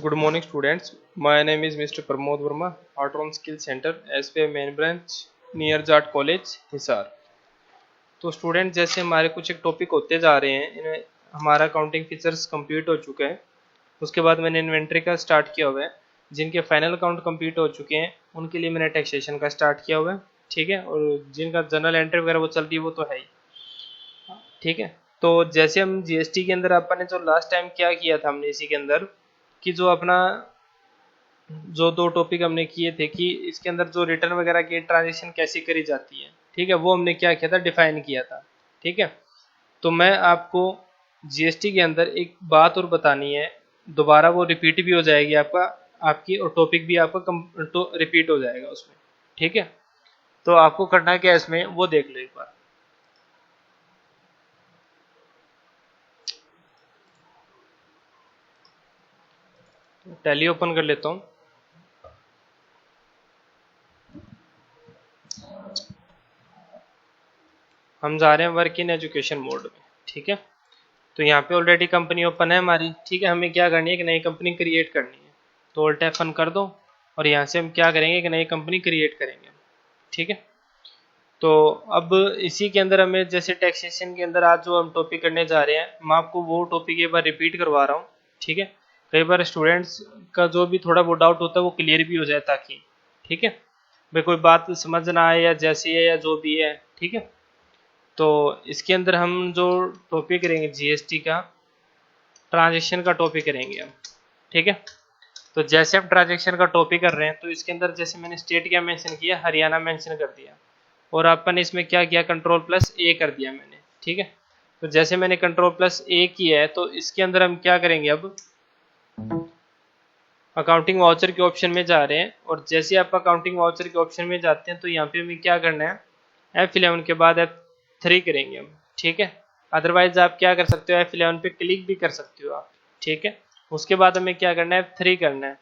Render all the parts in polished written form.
Good morning, students. My name is Mr. Pramod Verma, Autonom Skill Center, SPI Main Branch, near Jat college Hisar. तो student जैसे हमारे कुछ एक topic होते जा रहे हैं, इन्हें हमारा अकाउंटिंग फीचर्स कंप्लीट हो चुके हैं। उसके बाद मैंने इन्वेंट्री का स्टार्ट किया हुआ है। जिनके फाइनल अकाउंट कंप्लीट हो चुके हैं उनके लिए मैंने टैक्सेशन का स्टार्ट किया हुआ है, ठीक है। और जिनका जर्नल एंट्री वगैरह वो चल रही है वो तो है ही, ठीक है। तो जैसे हम जीएसटी के अंदर अपन ने जो लास्ट टाइम क्या किया था, हमने इसी के अंदर कि जो अपना जो दो टॉपिक हमने किए थे कि इसके अंदर जो रिटर्न वगैरह की ट्रांजेक्शन कैसे करी जाती है, ठीक है, वो हमने क्या किया था, डिफाइन किया था, ठीक है। तो मैं आपको जीएसटी के अंदर एक बात और बतानी है, दोबारा वो रिपीट भी हो जाएगी आपकी, और टॉपिक भी आपका तो रिपीट हो जाएगा उसमें, ठीक है। तो आपको करना क्या है इसमें, वो देख लो एक बार। टैली ओपन कर लेता हूँ। हम जा रहे हैं वर्क इन एजुकेशन मोड में, ठीक है। तो यहाँ पे ऑलरेडी कंपनी ओपन है हमारी, ठीक है। हमें क्या करनी है, कि नई कंपनी क्रिएट करनी है। तो ऑल्ट F1 कर दो और यहाँ से हम क्या करेंगे कि नई कंपनी क्रिएट करेंगे, ठीक है। तो अब इसी के अंदर हमें जैसे टैक्सेशन के अंदर आज जो हम टॉपिक करने जा रहे हैं, मैं आपको वो टॉपिक एक बार रिपीट करवा रहा हूँ, ठीक है। कई बार स्टूडेंट्स का जो भी थोड़ा बहुत डाउट होता है वो क्लियर भी हो जाए, ताकि, ठीक है भाई, कोई बात समझ ना आए या जैसी है या जो भी है, ठीक है। तो इसके अंदर हम जो टॉपिक करेंगे जीएसटी का, ट्रांजेक्शन का टॉपिक करेंगे हम, ठीक है। तो जैसे हम ट्रांजेक्शन का टॉपिक कर रहे हैं, तो इसके अंदर जैसे मैंने स्टेट क्या मेंशन किया, हरियाणा मेंशन कर दिया, और अपन इसमें क्या किया, कंट्रोल प्लस ए कर दिया मैंने, ठीक है। तो जैसे मैंने कंट्रोल प्लस ए किया है, तो इसके अंदर हम क्या करेंगे, अब अकाउंटिंग वाउचर के ऑप्शन में जा रहे हैं। और जैसे आप अकाउंटिंग वाउचर के ऑप्शन में जाते हैं, तो यहाँ पे हमें क्या करना है, F11 के बाद F3 करेंगे हम, ठीक है। अदरवाइज आप क्या कर सकते हो, F11 पे क्लिक भी कर सकते हो आप, ठीक है। उसके बाद हमें क्या करना है, F3 करना है।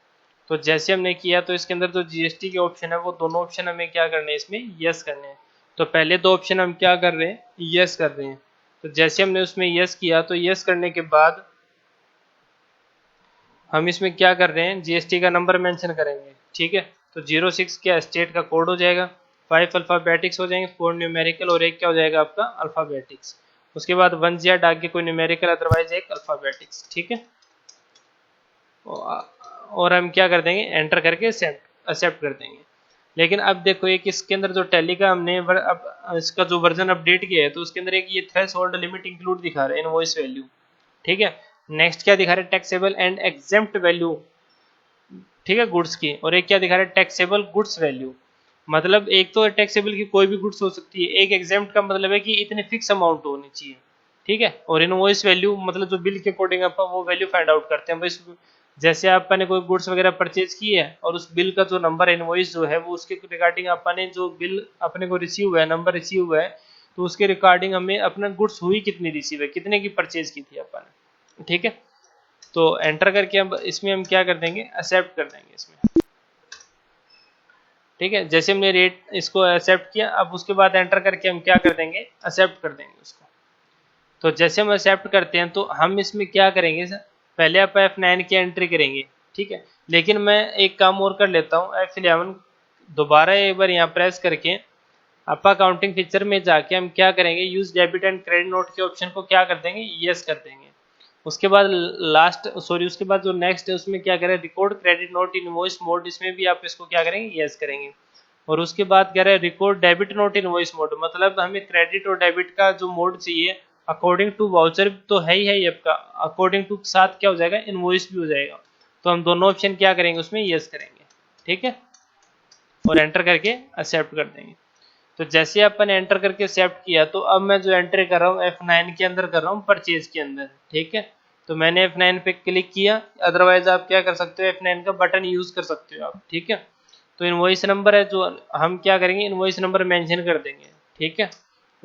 तो जैसे हमने किया, तो इसके अंदर जो जीएसटी के ऑप्शन है, वो दोनों ऑप्शन हमें क्या करने हैं, इसमें यस करने हैं। तो पहले दो ऑप्शन हम क्या कर रहे हैं, यस कर रहे हैं। तो जैसे हमने उसमें यस किया, तो यस करने के बाद हम इसमें क्या कर रहे हैं, जीएसटी का नंबर मेंशन करेंगे, ठीक है। तो 06 क्या स्टेट का कोड हो जाएगा, 5 अल्फाबेटिक्स हो जाएंगे, 4 न्यूमेरिकल और एक क्या हो जाएगा आपका अल्फाबेटिक्स। उसके बाद 1 जेड आगे कोई न्यूमेरिकल, अदरवाइज एक अल्फाबेटिक्स, ठीक है। और हम क्या कर देंगे, एंटर करके एक्सेप्ट कर देंगे। लेकिन अब देखो, एक इसके अंदर जो टैली का हमने अब इसका जो वर्जन अपडेट किया है, तो उसके अंदर एक ये थ्रेशोल्ड लिमिट इंक्लूड दिखा रहा है, इनवॉइस वैल्यू, ठीक है। नेक्स्ट क्या दिखा रहा है, टैक्सेबल एंड एग्जेम्प्ट वैल्यू, ठीक है, गुड्स की। और एक क्या दिखा रहा है, टैक्सेबल गुड्स वैल्यू। मतलब एक तो टैक्सेबल की कोई भी गुड्स हो सकती है, एक एग्जेम्प्ट का मतलब है कि इतने फिक्स अमाउंट होनी चाहिए, ठीक है। और इनवॉइस वैल्यू मतलब जो बिल के अकॉर्डिंग अपन वो वैल्यू फाइंड आउट करते हैं। बस जैसे अपन ने कोई गुड्स वगैरह परचेज की है, और उस बिल का जो नंबर इनवॉइस जो है, वो उसके रिगार्डिंग अपन ने जो बिल अपने को रिसीव हुआ है, नंबर रिसीव हुआ है, तो उसके रिगार्डिंग हमें अपना गुड्स हुई कितनी रिसीव है, कितने की परचेज की थी अपन, ठीक है। तो एंटर करके अब इसमें हम क्या कर देंगे, एक्सेप्ट कर देंगे इसमें, ठीक है। जैसे हमने रेट इसको एक्सेप्ट किया, अब उसके बाद एंटर करके हम क्या कर देंगे, एक्सेप्ट कर देंगे उसको। तो जैसे हम एक्सेप्ट करते हैं, तो हम इसमें क्या करेंगे सर, पहले आप F9 की एंट्री करेंगे, ठीक है। लेकिन मैं एक काम और कर लेता हूँ, F11 दोबारा एक बार यहाँ प्रेस करके आप अकाउंटिंग फीचर में जाके हम क्या करेंगे, use debit and credit note के ऑप्शन को क्या कर देंगे, यस कर देंगे। उसके बाद उसके बाद जो नेक्स्ट है, उसमें क्या करें, record credit note in invoice mode, इसमें भी आप इसको क्या करेंगे, यस करेंगे। और उसके बाद कह रहे हैं record debit note in invoice mode, मतलब हमें क्रेडिट और डेबिट का जो मोड चाहिए, अकॉर्डिंग टू वाउचर तो है ही है आपका, अकॉर्डिंग टू साथ क्या हो जाएगा, इनवॉइस भी हो जाएगा। तो हम दोनों ऑप्शन क्या करेंगे, उसमें यस करेंगे, ठीक है। और एंटर करके एक्सेप्ट कर देंगे। तो जैसे अपन एंटर करके एक्सेप्ट किया, तो अब मैं जो एंट्री कर रहा हूँ F9 के अंदर कर रहा हूँ, परचेज के अंदर, ठीक है। तो मैंने F9 पे क्लिक किया, अदरवाइज आप क्या कर सकते हो, F9 का बटन यूज कर सकते हो आप, ठीक है। तो इनवॉइस नंबर है, जो हम क्या करेंगे, इनवॉइस नंबर मेंशन कर देंगे, ठीक है।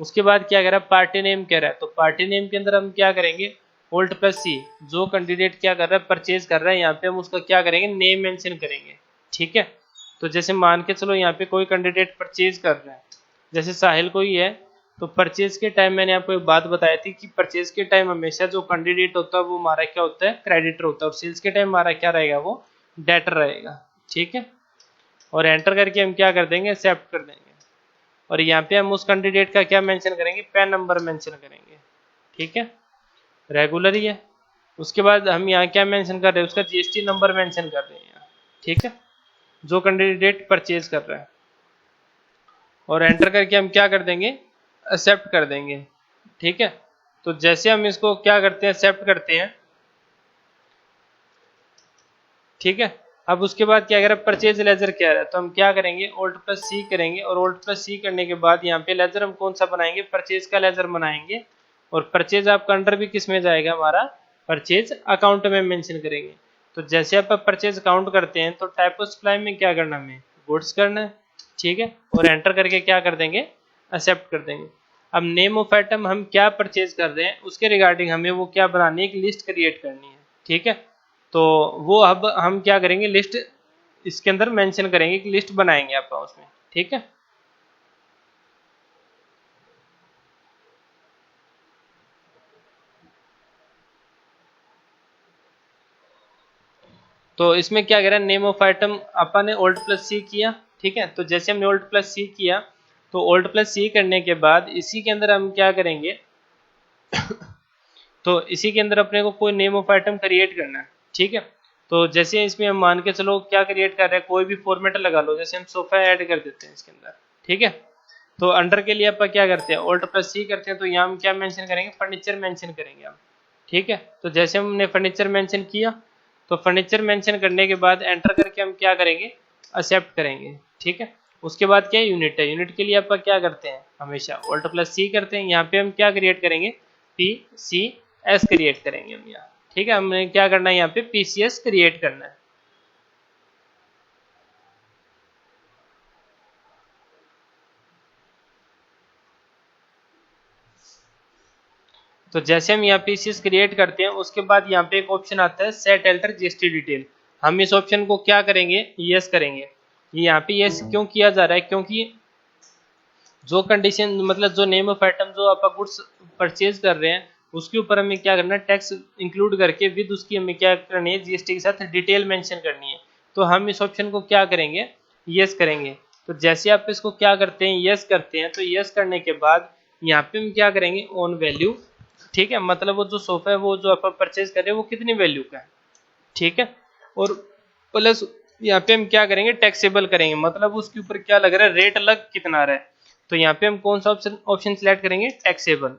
उसके बाद क्या कह रहा है, पार्टी नेम कह रहा है, तो पार्टी नेम के अंदर हम क्या करेंगे, Alt + C, जो कैंडिडेट क्या कर रहा है, परचेज कर रहा है, यहाँ पे हम उसका क्या करेंगे, नेम मेंशन करेंगे, ठीक है। तो जैसे मान के चलो यहाँ पे कोई कैंडिडेट परचेज कर रहा है, जैसे साहिल कोई है, तो परचेज के टाइम मैंने आपको एक बात बताई थी कि परचेज के टाइम हमेशा जो कैंडिडेट होता है वो हमारा क्या होता है, क्रेडिटर होता है, और सेल्स के टाइम हमारा क्या रहेगा, वो डेटर रहेगा। ठीक है, और एंटर करके हम क्या कर देंगे, एक्सेप्ट कर देंगे। और यहाँ पे हम उस कैंडिडेट का क्या मेंशन करेंगे, पैन नंबर मेंशन करेंगे। ठीक है, रेगुलर ही है। उसके बाद हम यहाँ क्या मेंशन कर रहे हैं, उसका जीएसटी नंबर मेंशन कर रहे हैं। ठीक है, जो कैंडिडेट परचेज कर रहा है, और एंटर करके हम क्या कर देंगे, एक्सेप्ट कर देंगे। ठीक है, तो जैसे हम इसको क्या करते हैं, एक्सेप्ट करते हैं। ठीक है, अब उसके बाद क्या करें, परचेज लेजर क्या है, तो हम क्या करेंगे, Alt+C करेंगे, और Alt+C करने के बाद यहाँ पे लेजर हम कौन सा बनाएंगे, परचेज का लेजर बनाएंगे। और परचेज आपका अंडर भी किस में जाएगा, हमारा परचेज अकाउंट में मेंशन करेंगे। तो जैसे आप परचेज अकाउंट करते हैं तो टाइप ऑफ सप्लाई में क्या करना, हमें गुड्स करना है। ठीक है, और एंटर करके क्या कर देंगे, एक्सेप्ट कर देंगे। अब नेम ऑफ आइटम हम क्या परचेज कर रहे हैं उसके रिगार्डिंग हमें वो क्या बनानी है, एक लिस्ट क्रिएट करनी है। ठीक है, तो वो अब हम क्या करेंगे, लिस्ट इसके अंदर मेंशन करेंगे कि लिस्ट बनाएंगे आप उसमें। ठीक है, तो इसमें क्या करें, नेम ऑफ आइटम अपन ने Alt+C किया। ठीक है, तो जैसे हमने Alt+C किया, तो Alt+C करने के बाद इसी के अंदर हम क्या करेंगे तो इसी के अंदर अपने को कोई नेम ऑफ आइटम क्रिएट करना है। ठीक है, तो जैसे इसमें हम मान के चलो क्या क्रिएट कर रहे हैं, कोई भी फॉर्मेट लगा लो, जैसे हम सोफा ऐड कर देते हैं इसके अंदर। ठीक है, तो अंडर के लिए अपन क्या करते हैं, Alt+C करते हैं, तो यहाँ हम क्या मेंशन करेंगे, फर्नीचर मेंशन करेंगे हम। ठीक है, तो जैसे हमने फर्नीचर मेंशन किया, तो फर्नीचर मेंशन करने के बाद एंटर करके हम क्या करेंगे, एक्सेप्ट करेंगे। ठीक है, उसके बाद क्या यूनिट है, यूनिट के लिए अपन क्या करते हैं, हमेशा Alt+C करते हैं। यहाँ पे हम क्या क्रिएट करेंगे, PCS क्रिएट करेंगे हम यहाँ। ठीक है, हमने क्या करना है, यहाँ पे PCS क्रिएट करना है। तो जैसे हम यहाँ PCS क्रिएट करते हैं, उसके बाद यहाँ पे एक ऑप्शन आता है सेट अल्टर जीएसटी डिटेल। हम इस ऑप्शन को क्या करेंगे, यस करेंगे। यहाँ पे यस क्यों किया जा रहा है, क्योंकि जो कंडीशन मतलब जो नेम ऑफ आइटम जो आप गुड्स परचेज कर रहे हैं उसके ऊपर हमें क्या करना है, टैक्स इंक्लूड करके विद उसकी हमें क्या करनी है, जीएसटी के साथ डिटेल मेंशन करनी है। तो हम इस ऑप्शन को क्या करेंगे, यस करेंगे। तो जैसे आप इसको क्या करते हैं, यस करते हैं, तो यस करने के बाद यहाँ पे हम क्या करेंगे, ऑन वैल्यू। ठीक है, मतलब वो जो सोफा है वो जो आप परचेज कर रहे हैं वो कितनी वैल्यू का है। ठीक है, और प्लस यहाँ पे हम क्या करेंगे, टैक्सेबल करेंगे, मतलब उसके ऊपर क्या लग रहा है, रेट अलग कितना रहा है। तो यहाँ पे हम कौन सा ऑप्शन सिलेक्ट करेंगे, टैक्सेबल।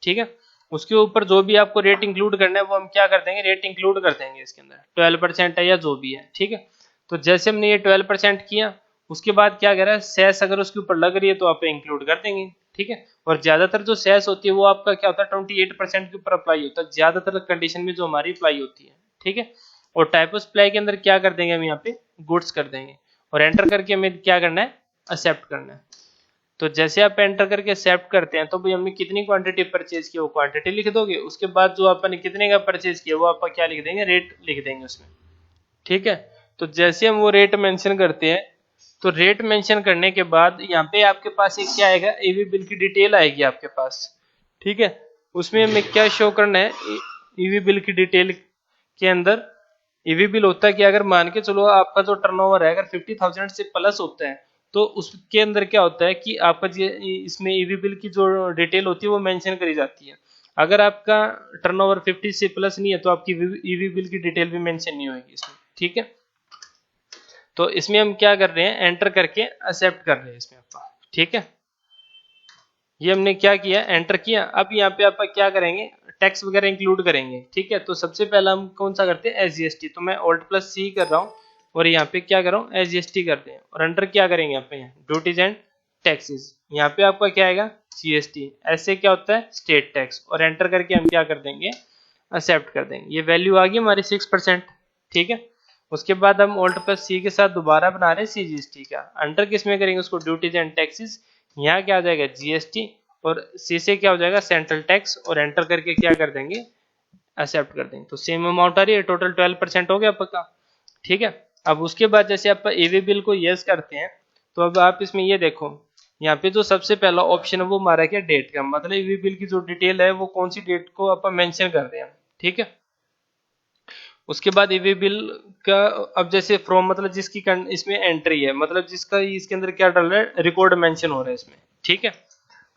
ठीक है, उसके ऊपर जो भी आपको रेट इंक्लूड करना है वो हम क्या कर देंगे, रेट इंक्लूड कर देंगे इसके अंदर 12% है या जो भी है। ठीक है, तो जैसे हमने ये 12% किया, उसके बाद क्या कह रहा है, सेस अगर उसके ऊपर लग रही है तो आप इंक्लूड कर देंगे। ठीक है, और ज्यादातर जो सेस होती है वो आपका क्या होता है, 28% के ऊपर अप्लाई होता है ज्यादातर कंडीशन में जो हमारी अप्लाई होती है। ठीक है, और टाइप ऑफ सप्लाई के अंदर क्या कर देंगे, हम यहाँ पे गुड्स कर देंगे, और एंटर करके हमें क्या करना है, एक्सेप्ट करना है। तो जैसे आप एंटर करके एक्सेप्ट करते हैं, तो भाई हमने कितनी क्वांटिटी परचेज की वो क्वांटिटी लिख दोगे, उसके बाद जो आपने कितने का परचेज किया वो आप क्या लिख देंगे, रेट लिख देंगे उसमें। ठीक है, तो जैसे हम वो रेट मेंशन करते हैं, तो रेट मेंशन करने के बाद यहाँ पे आपके पास एक क्या आएगा, ईवी बिल की डिटेल आएगी आपके पास। ठीक है, उसमें हमें क्या शो करना है, ईवी बिल की डिटेल के अंदर ईवी बिल होता है कि अगर मान के चलो आपका जो टर्नओवर है अगर 50,000 से प्लस होता है, तो उसके अंदर क्या होता है कि आपका इसमें ईवी बिल की जो डिटेल होती है वो मेंशन करी जाती है। अगर आपका टर्नओवर 50 से प्लस नहीं है तो आपकी ईवी बिल की डिटेल भी मेंशन नहीं होगी इसमें। ठीक है, तो इसमें हम क्या कर रहे हैं, एंटर करके एक्सेप्ट कर रहे हैं इसमें आपका। ठीक है, ये हमने क्या किया, एंटर किया। अब यहाँ पे आप क्या करेंगे, टैक्स वगैरह इंक्लूड करेंगे। ठीक है, तो सबसे पहला हम कौन सा करते हैं, SGST। तो मैं Alt+C कर रहा हूँ और यहाँ पे क्या कर रहा हूँ, SGST करते हैं, और अंडर क्या करेंगे यहाँ पे, ड्यूटीज एंड टैक्सेस। यहाँ पे आपका क्या आएगा, GST। ऐसे क्या होता है, स्टेट टैक्स, और एंटर करके हम क्या कर देंगे, एक्सेप्ट कर देंगे। ये वैल्यू आ गई हमारी 6%। ठीक है, उसके बाद हम Alt+C के साथ दोबारा बना रहे हैं CGST का। अंडर किस में करेंगे उसको, ड्यूटीज एंड टैक्सेस। यहाँ क्या आ जाएगा, GST, और C से क्या हो जाएगा, सेंट्रल टैक्स, और एंटर करके क्या कर देंगे, एक्सेप्ट कर देंगे। तो सेम अमाउंट आ रही है, टोटल 12% हो गया आपका। ठीक है, अब उसके बाद जैसे आप ईवी बिल को यस करते हैं, तो अब आप इसमें ये देखो यहाँ पे जो सबसे पहला ऑप्शन है वो हमारा क्या, डेट का, मतलब ईवी बिल की जो डिटेल है वो कौन सी डेट को अपन मेंशन कर रहे हैं, ठीक है। उसके बाद ईवी बिल का, अब जैसे फ्रॉम मतलब जिसकी इसमें एंट्री है, मतलब जिसका इसके अंदर क्या डाल रहा है, रिकॉर्ड मेंशन हो रहा है इसमें, ठीक है।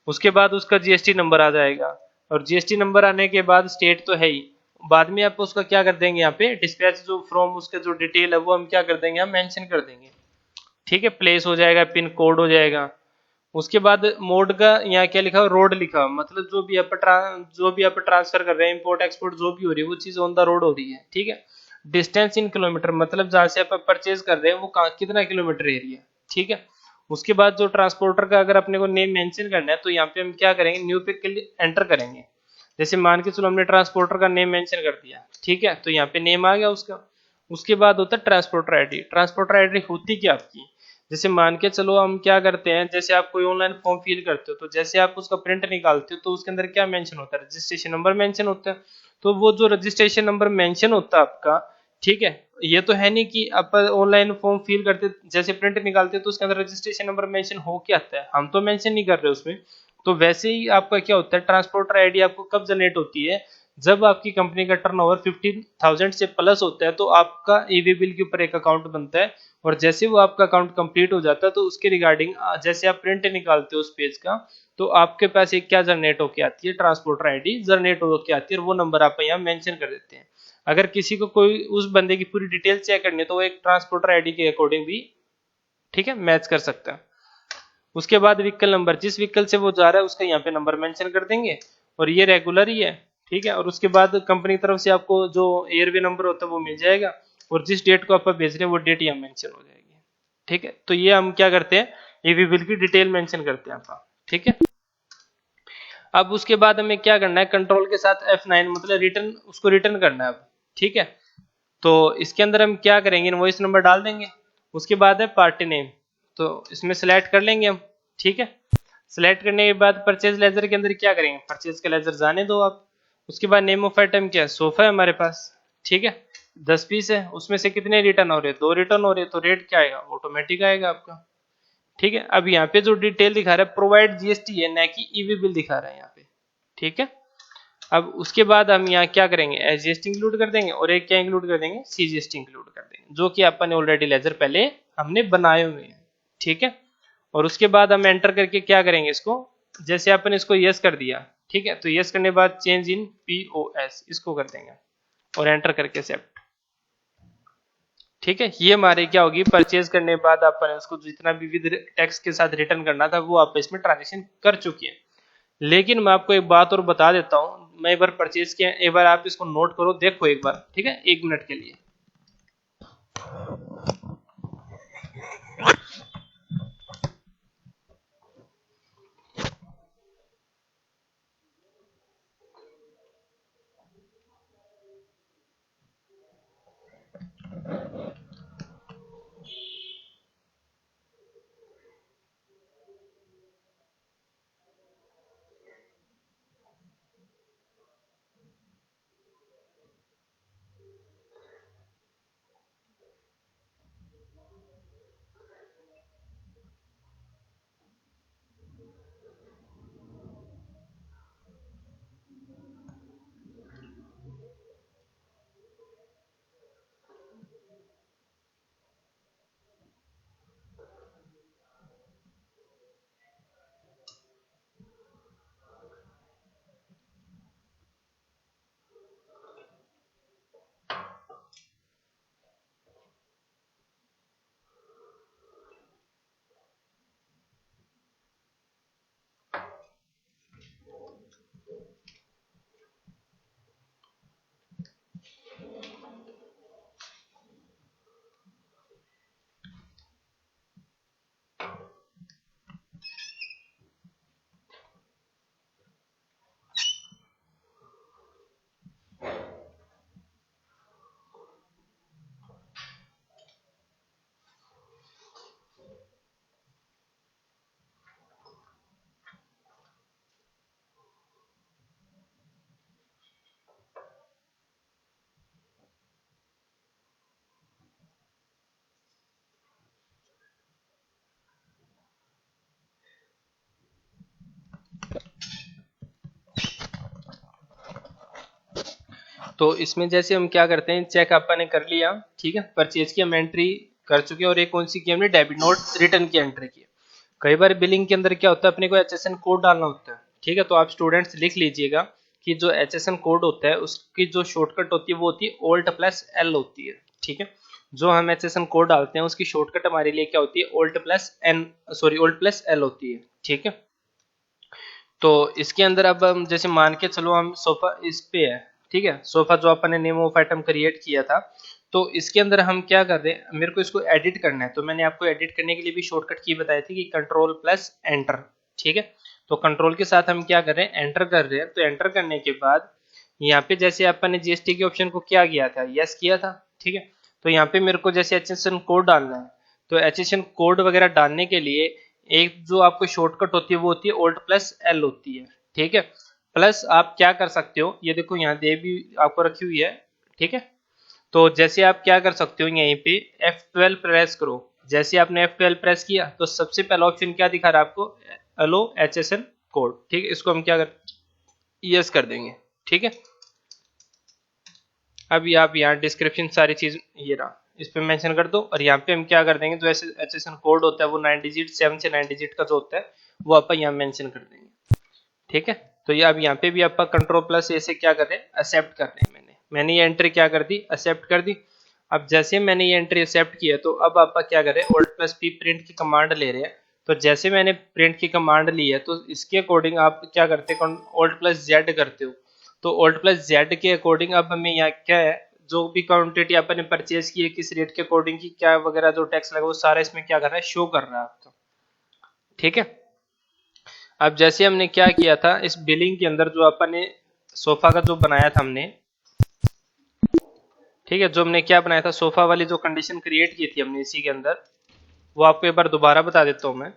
उसके बाद उसका जीएसटी नंबर आ जाएगा, और जीएसटी नंबर आने के बाद स्टेट तो है ही, बाद में आप उसका क्या कर देंगे, यहाँ पे डिस्पैच जो फ्रॉम उसका जो डिटेल है वो हम क्या कर देंगे, हम मेंशन कर देंगे, ठीक है। प्लेस हो जाएगा, पिन कोड हो जाएगा। उसके बाद मोड का यहाँ क्या लिखा हुआ, रोड लिखा हुआ, मतलब जो भी आप ट्रांसफर कर रहे हैं, इंपोर्ट एक्सपोर्ट जो भी हो रही है वो चीज ऑन द रोड हो रही है, ठीक है। डिस्टेंस इन किलोमीटर, मतलब जहाँ से आप परचेज कर रहे हैं वो कितना किलोमीटर एरिया, ठीक है। उसके बाद जो ट्रांसपोर्टर का अगर अपने को नेम मेंशन करना है तो यहाँ पे हम क्या करेंगे, न्यू पे के लिए एंटर करेंगे। जैसे मान के चलो हमने ट्रांसपोर्टर का नेम मेंशन कर दिया, ठीक है, तो यहाँ पे नेम आ गया उसका। उसके बाद होता है ट्रांसपोर्टर आईडी। ट्रांसपोर्टर आईडी होती क्या आपकी, जैसे मान के चलो हम क्या करते हैं, जैसे आप कोई ऑनलाइन फॉर्म फिल करते हो तो जैसे आप उसका प्रिंट निकालते हो तो उसके अंदर क्या मेंशन होता है, रजिस्ट्रेशन नंबर मेंशन होता है। तो वो जो रजिस्ट्रेशन नंबर मेंशन होता है आपका, ठीक है, ये तो है नहीं कि आप ऑनलाइन फॉर्म फिल करते जैसे प्रिंट निकालते तो उसके अंदर रजिस्ट्रेशन नंबर मेंशन हो के आता है, हम तो मेंशन नहीं कर रहे उसमें। तो वैसे ही आपका क्या होता है, ट्रांसपोर्टर आईडी आपको कब जनरेट होती है, जब आपकी कंपनी का टर्नओवर 15,000 से प्लस होता है तो आपका ईवी बिल के ऊपर एक अकाउंट बनता है। और जैसे वो आपका अकाउंट कंप्लीट हो जाता है तो उसके रिगार्डिंग जैसे आप प्रिंट निकालते हो उस पेज का, तो आपके पास एक क्या जनरेट होके आती है, ट्रांसपोर्टर आईडी जनरेट होके आती है, और वो नंबर आप यहाँ मेंशन कर देते हैं। अगर किसी को कोई उस बंदे की पूरी डिटेल चेक करनी है तो वो एक ट्रांसपोर्टर आईडी के अकॉर्डिंग भी, ठीक है, मैच कर सकता है। उसके बाद व्हीकल नंबर, जिस व्हीकल से वो जा रहा है उसका यहाँ पे नंबर मेंशन कर देंगे, और ये रेगुलर ही है, ठीक है। और उसके बाद कंपनी की तरफ से आपको जो एयरवे नंबर होता है वो मिल जाएगा, और जिस डेट को आप भेज रहे हैं वो डेट यहाँ मेंशन हो जाएगी, ठीक है। तो ये हम क्या करते हैं, ईवी बिल की डिटेल मेंशन करते हैं आपका, ठीक है। अब उसके बाद हमें क्या करना है, कंट्रोल के साथ F9 मतलब रिटर्न, उसको रिटर्न करना है अब, ठीक है। तो इसके अंदर हम क्या करेंगे, इनवॉइस नंबर डाल देंगे। उसके बाद है पार्टी नेम, तो इसमें सेलेक्ट कर लेंगे हम, ठीक है। सेलेक्ट करने के बाद परचेज लेजर के अंदर क्या करेंगे, परचेज का लेजर जाने दो आप। उसके बाद नेम ऑफ आइटम क्या है, सोफा है हमारे पास, ठीक है। 10 पीस है, उसमें से कितने रिटर्न हो रहे हैं, 2 रिटर्न हो रहे हैं, तो रेट क्या आएगा, ऑटोमेटिक आएगा आपका, ठीक है। अब यहाँ पे जो डिटेल दिखा रहा है प्रोवाइड जीएसटी है, ना कि ईवी बिल दिखा रहा है यहाँ पे, ठीक है। अब उसके बाद हम यहाँ क्या करेंगे, एसजीएसटी इंक्लूड कर देंगे, और एक क्या इंक्लूड कर देंगे, सीजीएसटी इंक्लूड कर देंगे, जो कि अपन ने ऑलरेडी लेजर पहले हमने बनाए हुए हैं, ठीक है। और उसके बाद हम एंटर करके क्या करेंगे इसको, जैसे अपन इसको यस कर दिया, ठीक है, तो यस करने के बाद चेंज इन पीओएस इसको कर देंगे, और एंटर करके सेप्ट, ठीक है। ये हमारे क्या होगी, परचेज करने के बाद अपन इसको जितना भी विद टैक्स के साथ रिटर्न करना था वो आप इसमें ट्रांजेक्शन कर चुके हैं। लेकिन मैं आपको एक बात और बता देता हूँ, मैं एक बार परचेज किया, एक बार आप इसको नोट करो, देखो एक बार, ठीक है, 1 मिनट के लिए। तो इसमें जैसे हम क्या करते हैं, चेक अपन ने कर लिया, ठीक है, परचेज की हम एंट्री कर चुके हैं और एक कौन सी की हमने डेबिट नोट रिटर्न की एंट्री की। कई बार बिलिंग के अंदर क्या होता है, अपने को HSN कोड डालना होता है, ठीक है। तो आप स्टूडेंट्स लिख लीजिएगा कि जो HSN कोड होता है उसकी जो शॉर्टकट होती है वो होती है Alt+L होती है, ठीक है। जो हम HSN कोड डालते हैं उसकी शॉर्टकट हमारे लिए क्या होती है, Alt+L होती है, ठीक है। तो इसके अंदर अब हम जैसे मान के चलो हम सोफा इस पे है, ठीक है, सोफा जो अपन ने नेम ऑफ आइटम क्रिएट किया था, तो इसके अंदर हम क्या कर रहे हैं, मेरे को इसको एडिट करना है। तो मैंने आपको एडिट करने के लिए भी शॉर्टकट की बताई थी कि Ctrl+Enter, ठीक है। तो कंट्रोल के साथ हम क्या कर रहे हैं, एंटर कर रहे हैं। तो एंटर करने के बाद यहाँ पे जैसे अपन ने GST के ऑप्शन को क्या किया था, यस किया था, ठीक है। तो यहाँ पे मेरे को जैसे HSN कोड डालना है, तो HSN कोड वगैरह डालने के लिए एक जो आपको शॉर्टकट होती है वो होती है Alt+L होती है, ठीक है। प्लस आप क्या कर सकते हो, ये देखो यहाँ दे भी आपको रखी हुई है, ठीक है। तो जैसे आप क्या कर सकते हो, यहीं पे F12 प्रेस करो। जैसे आपने F12 प्रेस किया तो सबसे पहला ऑप्शन क्या दिखा रहा है आपको, अलो HSN कोड, ठीक है। इसको हम क्या कर यस कर देंगे, ठीक है। अभी आप यहाँ डिस्क्रिप्शन सारी चीज ये रहा, इस पे मेंशन कर दो और यहाँ पे हम क्या कर देंगे, जो HSN कोड होता है वो 9 डिजिट 7 से 9 डिजिट का जो होता है वो आप यहाँ मेंशन कर देंगे, ठीक है। तो ये अब यहाँ पे भी आप Ctrl+A से क्या कर रहे हैं, एक्सेप्ट कर रहे हैं। मैंने ये एंट्री क्या कर दी, एक्सेप्ट कर दी। अब जैसे मैंने ये एंट्री एक्सेप्ट किया तो अब आप क्या कर रहे हैं, Alt+P प्रिंट की कमांड ले रहे हैं। तो जैसे मैंने प्रिंट की कमांड ली है तो इसके अकॉर्डिंग आप क्या करते हैं, Alt+Z करते हो। तो Alt+Z के अकॉर्डिंग अब हमें यहाँ क्या है, जो भी क्वांटिटी आपने परचेज की है किस रेट के अकॉर्डिंग की क्या वगैरह जो टैक्स लगा वो सारा इसमें क्या कर रहा है, शो कर रहा है आपको, ठीक है। अब जैसे हमने क्या किया था इस बिलिंग के अंदर, जो अपन ने सोफा का जो बनाया था हमने, ठीक है, जो हमने क्या बनाया था, सोफा वाली जो कंडीशन क्रिएट की थी हमने इसी के अंदर, वो आपको एक बार दोबारा बता देता हूं मैं।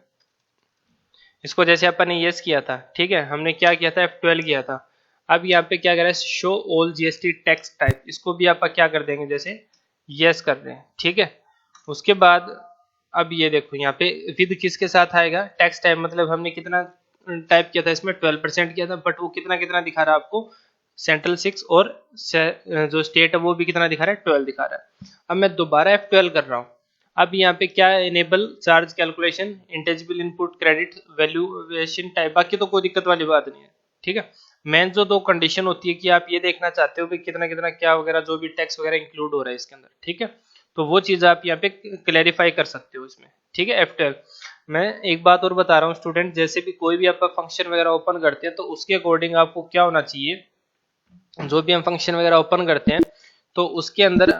इसको जैसे अपन ने यस किया था, ठीक है, हमने क्या किया था, F12 किया था। अब यहाँ पे क्या कर रहा है, show all GST tax type, इसको भी आप क्या कर देंगे, जैसे यस कर दें, ठीक है। उसके बाद अब ये देखो यहाँ पे विद किसके साथ आएगा, टैक्स टाइप, मतलब हमने कितना टाइप किया था इसमें, 12% किया था, बट वो कितना कितना दिखा रहा है आपको, सेंट्रल 6 और जो स्टेट है वो भी कितना दिखा रहा है, 12 दिखा रहा है। अब मैं दोबारा F12 कर रहा हूँ। अब यहाँ पे क्या enable charge calculation intangible input credit valuation type, बाकी तो कोई दिक्कत वाली बात नहीं है, ठीक है। मेन जो दो कंडीशन होती है कि आप ये देखना चाहते हो कि कितना कितना क्या वगैरह जो भी टैक्स वगैरह इंक्लूड हो रहा है इसके अंदर, ठीक है। तो वो चीज आप यहाँ पे क्लैरिफाई कर सकते हो इसमें, ठीक है। F12 मैं एक बात और बता रहा हूँ स्टूडेंट, जैसे भी कोई भी आपका फंक्शन वगैरह ओपन करते हैं तो उसके अकॉर्डिंग आपको क्या होना चाहिए, जो भी हम फंक्शन वगैरह ओपन करते हैं तो उसके अंदर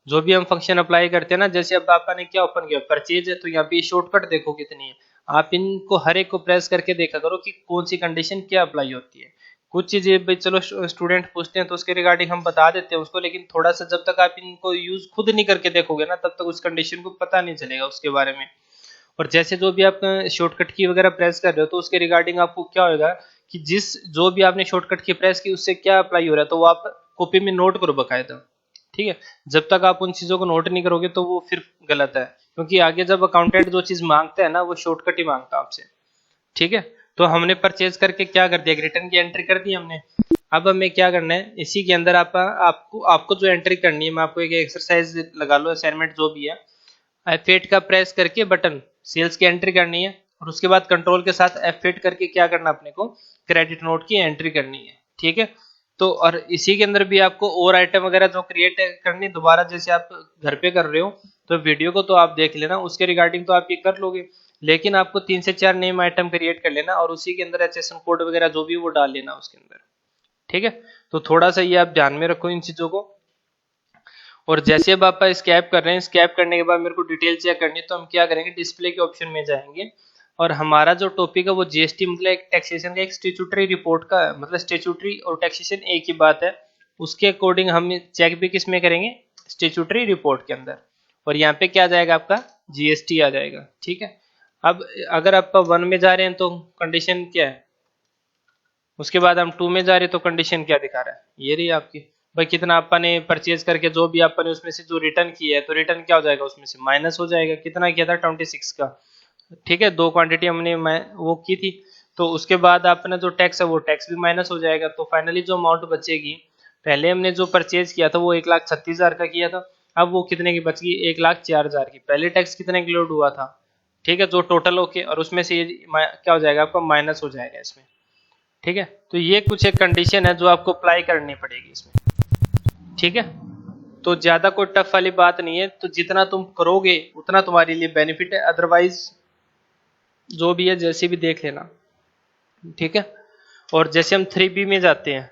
जो भी हम फंक्शन अप्लाई करते हैं ना, जैसे अब आपने क्या ओपन किया, परचेज है, तो यहाँ पे शॉर्टकट देखो कितनी है। आप इनको हर एक को प्रेस करके देखा करो कि कौन सी कंडीशन क्या अप्लाई होती है। कुछ चीजें भाई चलो स्टूडेंट पूछते हैं तो उसके रिगार्डिंग हम बता देते हैं उसको, लेकिन थोड़ा सा जब तक आप इनको यूज खुद नहीं करके देखोगे ना तब तक उस कंडीशन को पता नहीं चलेगा उसके बारे में। और जैसे जो भी आप शॉर्टकट की वगैरह प्रेस कर रहे हो तो उसके रिगार्डिंग आपको क्या होगा कि जिस जो भी आपने शॉर्टकट की प्रेस की उससे क्या अप्लाई हो रहा है तो वो आप कॉपी में नोट करो बकायदा, ठीक है। जब तक आप उन चीजों को नोट नहीं करोगे तो वो फिर गलत है, क्योंकि आगे जब अकाउंटेंट जो चीज मांगता है ना वो शॉर्टकट ही मांगता है आपसे, ठीक है। तो हमने परचेज करके क्या कर दिया, रिटर्न की एंट्री कर दी हमने। अब हमें क्या करना है, इसी के अंदर आपको जो एंट्री करनी है, मैं आपको एक एक्सरसाइज लगा लो, असाइनमेंट जो भी है, F8 का प्रेस करके बटन सेल्स की एंट्री करनी है और उसके बाद कंट्रोल के साथ F8 करके क्या करना, अपने को क्रेडिट नोट की एंट्री करनी है, ठीक है। तो और इसी के अंदर भी आपको और आइटम वगैरह जो क्रिएट करनी दोबारा, जैसे आप घर पे कर रहे हो तो वीडियो को तो आप देख लेना, उसके रिगार्डिंग तो आप ये कर लोगे, लेकिन आपको 3 से 4 नेम आइटम क्रिएट कर लेना और उसी के अंदर HSN कोड वगैरह जो भी वो डाल लेना उसके अंदर, ठीक है। तो थोड़ा सा ये आप ध्यान में रखो इन चीजों को। और जैसे अब आप स्कैप कर रहे हैं, स्कैप करने के बाद मेरे को डिटेल चेक करनी है तो हम क्या करेंगे, डिस्प्ले के ऑप्शन में जाएंगे और हमारा जो टॉपिक है वो GST मतलब एक टैक्सेशन का एक स्टैट्यूटरी रिपोर्ट का, मतलब स्टैट्यूटरी और टैक्सेशन एक ही बात है, उसके अकॉर्डिंग हम चेक भी किस में करेंगे, स्टैट्यूटरी रिपोर्ट के अंदर। और यहाँ पे क्या जाएगा, आपका GST आ जाएगा, ठीक है। अब अगर आप 1 में जा रहे हैं तो कंडीशन क्या है, उसके बाद हम 2 में जा रहे हैं तो कंडीशन क्या दिखा रहा है, ये रही आपकी भाई कितना आपने परचेज करके जो भी आपने उसमें से जो रिटर्न किया है तो रिटर्न क्या हो जाएगा, उसमें से माइनस हो जाएगा, कितना किया था 26 का, ठीक है। 2 क्वांटिटी हमने वो की थी तो उसके बाद अपना जो टैक्स है वो टैक्स भी माइनस हो जाएगा। तो फाइनली जो अमाउंट बचेगी, पहले हमने जो परचेज किया था वो 1,36,000 का किया था, अब वो कितने की बच गई, 1,04,000 की। पहले टैक्स कितने की लोड हुआ था, ठीक है, जो टोटल होके, और उसमें से ये क्या हो जाएगा आपका, माइनस हो जाएगा इसमें, ठीक है। तो ये कुछ एक कंडीशन है जो आपको अप्लाई करनी पड़ेगी इसमें, ठीक है। तो ज्यादा कोई टफ वाली बात नहीं है, तो जितना तुम करोगे उतना तुम्हारे लिए बेनिफिट है, अदरवाइज जो भी है जैसे भी देख लेना, ठीक है। और जैसे हम 3B में जाते हैं,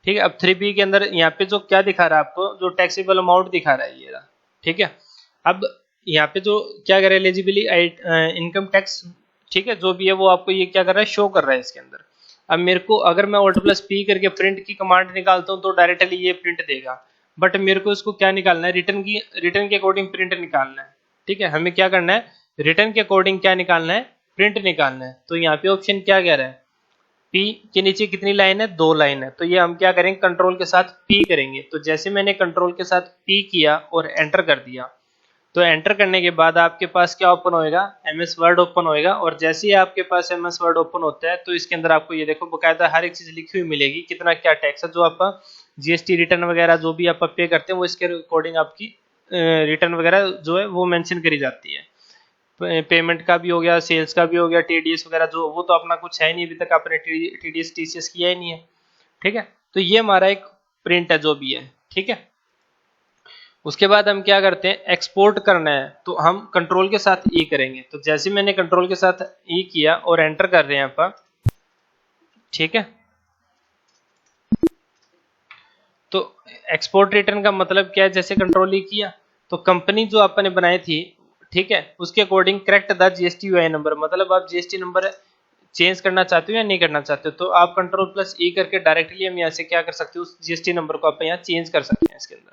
ठीक है। अब 3B के अंदर यहाँ पे जो क्या दिखा रहा है आपको, जो टैक्सेबल अमाउंट दिखा रहा है ये, ठीक है। अब यहाँ पे जो क्या कर रहा है, एलिजिबिली इनकम टैक्स, ठीक है, जो भी है वो आपको ये क्या कर रहा है, शो कर रहा है इसके अंदर। अब मेरे को अगर मैं Alt+P करके प्रिंट की कमांड निकालता हूँ तो डायरेक्टली ये प्रिंट देगा, बट मेरे को इसको क्या निकालना है, रिटर्न के अकॉर्डिंग प्रिंट निकालना है, ठीक है। हमें क्या करना है, रिटर्न के अकॉर्डिंग क्या निकालना है, प्रिंट निकालना है। तो यहाँ पे ऑप्शन क्या कह रहा है, P के नीचे कितनी लाइन है, 2 लाइन है। तो ये हम क्या करेंगे, कंट्रोल के साथ P करेंगे। तो जैसे मैंने कंट्रोल के साथ P किया और एंटर कर दिया, तो एंटर करने के बाद आपके पास क्या ओपन होएगा, MS वर्ड ओपन होएगा। और जैसे ही आपके पास MS वर्ड ओपन होता है तो इसके अंदर आपको ये देखो बकायदा हर एक चीज लिखी हुई मिलेगी, कितना क्या टैक्स है, जो आपका GST रिटर्न वगैरह जो भी आप पे करते हैं वो इसके अकॉर्डिंग आपकी रिटर्न वगैरह जो है वो मेंशन करी जाती है। पेमेंट का भी हो गया, सेल्स का भी हो गया, TDS वगैरह जो, वो तो अपना कुछ है नहीं, अभी तक आपने TDS TCS किया ही नहीं है, ठीक है। तो ये हमारा एक प्रिंट है जो भी है, ठीक है। उसके बाद हम क्या करते हैं, एक्सपोर्ट करना है तो हम कंट्रोल के साथ E करेंगे। तो जैसे मैंने कंट्रोल के साथ E किया और एंटर कर रहे हैं यहाँ पर, ठीक है। तो एक्सपोर्ट रिटर्न का मतलब क्या है, जैसे कंट्रोल E किया तो कंपनी जो आपने बनाई थी, ठीक है, उसके according correct the GST UI number, मतलब आप GST नंबर चेंज करना चाहते हो या नहीं करना चाहते हो, तो आप कंट्रोल+E करके डायरेक्टली हम यहाँ से क्या कर सकते हो, उस GST नंबर को आप यहाँ चेंज कर सकते हैं इसके अंदर,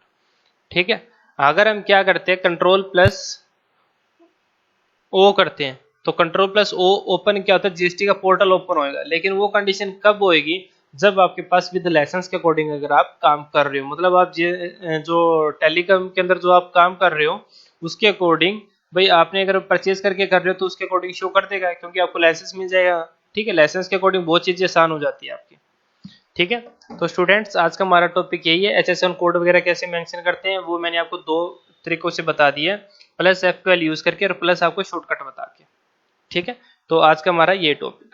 ठीक है। अगर हम क्या करते हैं, कंट्रोल+O करते हैं, तो कंट्रोल+O ओपन क्या होता है, GST का पोर्टल ओपन होएगा। लेकिन वो कंडीशन कब होएगी, जब आपके पास विद लाइसेंस के अकॉर्डिंग अगर आप काम कर रहे हो, मतलब आप जो टेलीकॉम के अंदर जो आप काम कर रहे हो उसके अकॉर्डिंग, भाई आपने अगर परचेज करके कर रहे हो तो उसके अकॉर्डिंग शो कर देगा, क्योंकि आपको लाइसेंस मिल जाएगा, ठीक है। लाइसेंस के अकॉर्डिंग बहुत चीजें आसान हो जाती है आपकी, ठीक है। तो स्टूडेंट्स आज का हमारा टॉपिक यही है, HSN कोड वगैरह कैसे मेंशन करते हैं वो मैंने आपको 2 तरीकों से बता दिया, प्लस SQL यूज करके और प्लस आपको शॉर्टकट बता के, ठीक है। तो आज का हमारा ये टॉपिक